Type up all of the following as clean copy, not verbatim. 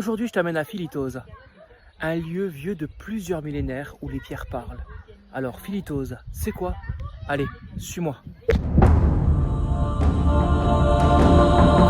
Aujourd'hui, je t'amène à Philitose, un lieu vieux de plusieurs millénaires où les pierres parlent. Alors, Philitose, c'est quoi? Allez, suis-moi.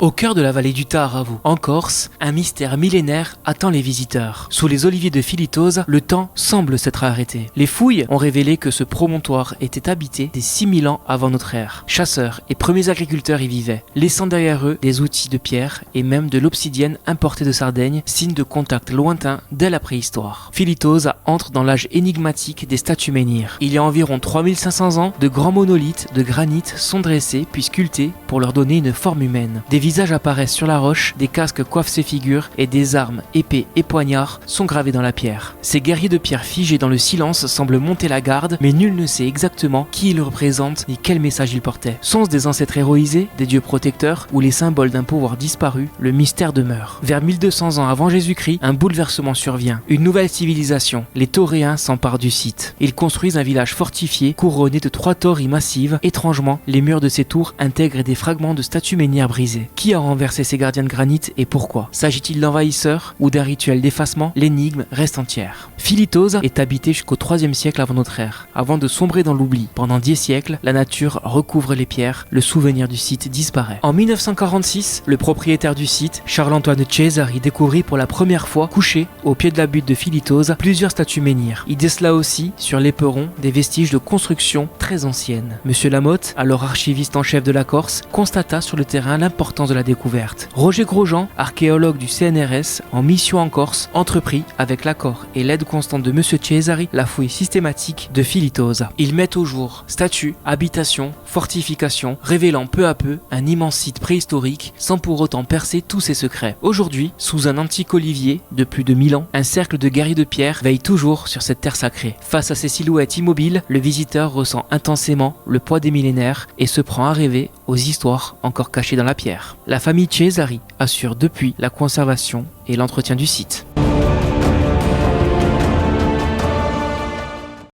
Au cœur de la vallée du Taravu, en Corse, un mystère millénaire attend les visiteurs. Sous les oliviers de Philitose, le temps semble s'être arrêté. Les fouilles ont révélé que ce promontoire était habité dès 6000 ans avant notre ère. Chasseurs et premiers agriculteurs y vivaient, laissant derrière eux des outils de pierre et même de l'obsidienne importée de Sardaigne, signe de contact lointain dès la préhistoire. Philitose entre dans l'âge énigmatique des statues menhirs. Il y a environ 3500 ans, de grands monolithes de granit sont dressés puis sculptés pour leur donner une forme humaine. Des visages apparaissent sur la roche, des casques coiffent ces figures et des armes, épées et poignards sont gravés dans la pierre. Ces guerriers de pierre figés dans le silence semblent monter la garde, mais nul ne sait exactement qui ils représentent ni quel message ils portaient. Sont-ce des ancêtres héroïsés, des dieux protecteurs ou les symboles d'un pouvoir disparu? Le mystère demeure. Vers 1200 ans avant Jésus-Christ, un bouleversement survient. Une nouvelle civilisation, les Tauréens, s'emparent du site. Ils construisent un village fortifié couronné de 3 tories massives. Étrangement, les murs de ces tours intègrent des fragments de statues menhirs brisées. Qui a renversé ces gardiens de granit et pourquoi? S'agit-il d'envahisseurs ou d'un rituel d'effacement? L'énigme reste entière. Philitose est habité jusqu'au 3e siècle avant notre ère, avant de sombrer dans l'oubli. Pendant 10 siècles, la nature recouvre les pierres, le souvenir du site disparaît. En 1946, le propriétaire du site, Charles-Antoine Cesari, découvrit pour la première fois, couché au pied de la butte de Philitose, plusieurs statues menhirs. Il décela aussi, sur l'éperon, des vestiges de construction très anciennes. Monsieur Lamotte, alors archiviste en chef de la Corse, constata sur le terrain l'importance de la découverte. Roger Grosjean, archéologue du CNRS en mission en Corse, entreprit, avec l'accord et l'aide constante de Monsieur Cesari, la fouille systématique de Philitose. Ils mettent au jour statues, habitations, fortifications, révélant peu à peu un immense site préhistorique sans pour autant percer tous ses secrets. Aujourd'hui, sous un antique olivier de plus de 1000 ans, un cercle de guerriers de pierre veille toujours sur cette terre sacrée. Face à ces silhouettes immobiles, le visiteur ressent intensément le poids des millénaires et se prend à rêver aux histoires encore cachées dans la pierre. La famille Cesari assure depuis la conservation et l'entretien du site.